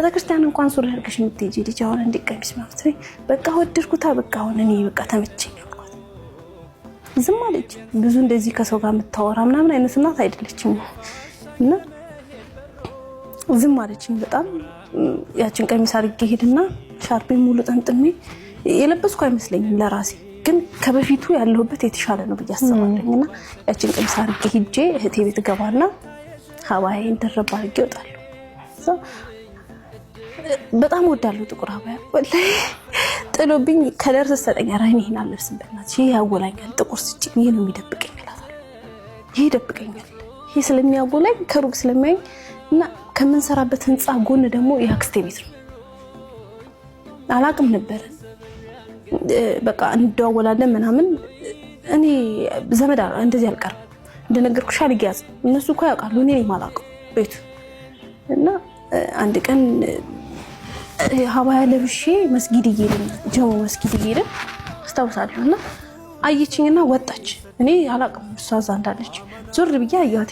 በተክርስቲያን እንኳን ሱሪ አድርገሽ የምትሄጂ ልጅ አሁን እንዴት ቀሚስ ማፍትሪ በቃ ወደድኩታ በቃ አሁን እኔ በቃ ተመቸኝ አልኳት። ዝም አለች። ብዙ እንደዚህ ከሰው ጋር የምታወራ ምናምን አይነት እናት አይደለችም እና ዝም አለችኝ በጣም። ያችን ቀሚስ አድርጌ ሄድና ሻርፔን ሙሉ ጠምጥሜ የለበስኩ አይመስለኝም ለራሴ ግን ከበፊቱ ያለሁበት የተሻለ ነው ብዬ አስባለሁና ያችን ቀሚስ አድርጌ ሄጄ እህቴ ቤት ገባና ሀባዬን ደረባ አድርጌ እወጣለሁ። በጣም ወዳለሁ ጥቁር ሀባያ ወላሂ ጥሎብኝ ከለር ሰጠኝ። ኧረ እኔ ይሄን አልለብስም በእናትሽ ይሄ ያጎላኛል ጥቁር ስጭኝ ይሄ ነው የሚደብቀኝ እላታለሁ። ይሄ ይደብቀኛል ይሄ ስለሚያጎላኝ ከሩቅ ስለሚያይ እና ከመንሰራበት ህንጻ ጎን ደግሞ የአክስቴ ቤት ነው። አላቅም ነበር በቃ እንደዋወላለን ምናምን እኔ ዘመድ እንደዚህ አልቀርም እንደነገርኩሽ አልያዝ እነሱ እኮ ያውቃሉ እኔ የማላውቀው ቤቱ እና አንድ ቀን ሀባያ ለብሼ መስጊድ እየሄድን ጀሞ መስጊድ እየሄድን አስታውሳለሁና አየችኝና ወጣች። እኔ አላቅም እሷ እዛ እንዳለች ዞር ብዬ አያት።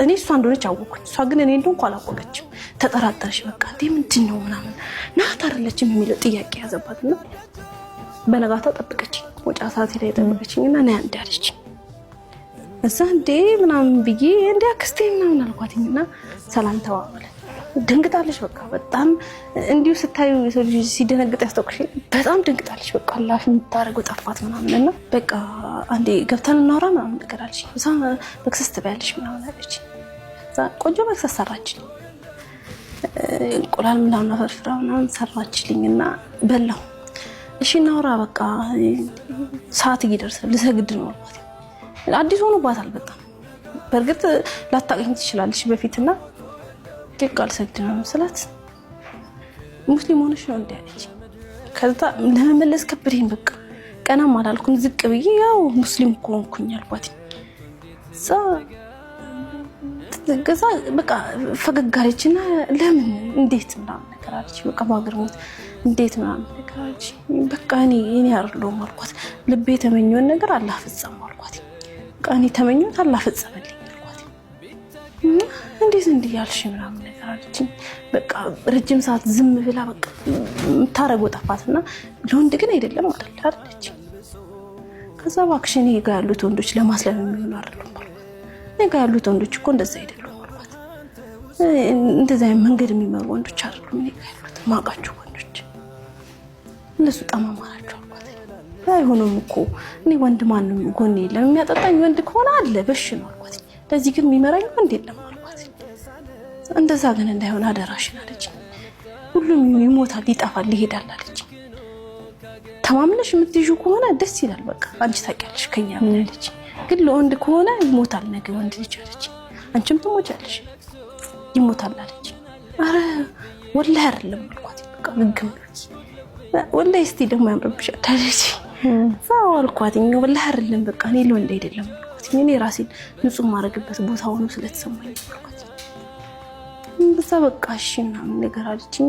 እኔ እሷ እንደሆነች አወኩኝ። እሷ ግን እኔ እንደሆንኩ አላወቀችም። ተጠራጠረች። በቃ እንዴ ምንድነው ምናምን ናት አይደለችም የሚለው ጥያቄ ያዘባትና በነጋታው ጠብቀችኝ። ወጫ ሰዓት ላይ ጠብቀችኝና ና እንዳለች እዛ እንዴ ምናምን ብዬ እንዴ አክስቴ ምናምን አልኳትኝና ሰላም ተዋወለን። ደንግጣለች። በቃ በጣም እንዲሁ ስታዩ የሰው ልጅ ሲደነግጥ ያስታውቅሽ። በጣም ደንግጣለች። በቃ አላህ የምታረገው ጠፋት ምናምንና በቃ አንዴ ገብተን እናወራ ምናምን ነገር አለች። እዛ መክሰስ ትበያለሽ ምናምን አለች። እዛ ቆንጆ መክሰስ ሰራችልኝ። እንቁላል ምናምን አፈርፍራ ምናምን ሰራችልኝና በላሁ። እሺ እናወራ በቃ ሰዓት እየደረሰ ልሰግድ ነው አልኳት። አዲስ ሆኖባታል በጣም በእርግጥ ላታገኝ ትችላለች በፊትና ቃል ሰግድ ነው ስላት ሙስሊም ሆነሽ ነው እንዴ አለች። ከዛ ለመመለስ ከበደኝ። በቃ ቀናም አላልኩም ዝቅ ብዬ ያው ሙስሊም ሆንኩኝ አልኳት። ከዛ በቃ ፈገግ አለችና ለምን እንዴት ምናምን ነገር አለች። በቃ ባገርሞት እንዴት ምናምን ነገር አለች። በቃ እኔ አይደለሁም አልኳት። ልቤ የተመኘውን ነገር አላህ ፈጸመው አልኳት። በቃ እኔ ተመኘሁት አላህ ፈጸመልኝ አልኳት። እንዴት እንዲህ ያልሽ ምናምን ነገር አለች። በቃ ረጅም ሰዓት ዝም ብላ በቃ የምታረገው ጠፋትና ለወንድ ግን አይደለም አለች። ከዛ እባክሽ እኔ ጋር ያሉት ወንዶች ለማስለም የሚሆኑ አይደሉም አልኳት። እኔ ጋር ያሉት ወንዶች እኮ እንደዛ አይደሉም አልኳት። እንደዛ መንገድ የሚመሩ ወንዶች አይደሉም እኔ ጋር ያሉት ማውቃቸው ወንዶች እነሱ ጠማማ ናቸው አልኳት። አይሆንም እኮ እኔ ወንድ ማንም ጎኔ የለም የሚያጠጣኝ ወንድ ከሆነ አለ በሽ ነው አልኳት። ለዚህ ግን የሚመራኝ ወንድ የለም አልኳት። እንደዛ ግን እንዳይሆን አደራሽን አለች። ሁሉም ይሞታል ይጠፋል ይሄዳል አለች። ተማምነሽ የምትይዡ ከሆነ ደስ ይላል በቃ አንቺ ታውቂያለሽ ከኛ ምን አለች። ግን ለወንድ ከሆነ ይሞታል ነገ ወንድ ልጅ አለች። አንቺም ትሞቻለሽ ይሞታል አለች። አረ ወላሂ አይደለም አልኳት። በቃ ግግም ወላሂ እስቲ ደግሞ ያምርብሻል አለች። ሳው አልኳት። ወላሂ አይደለም በቃ እኔ ለወንድ አይደለም አልኳት። እኔ ራሴን ንጹህ ማረግበት ቦታ ሆኖ ስለተሰማኝ አልኳት። በዛ በቃ እሺ ምናምን ነገር አለችኝ።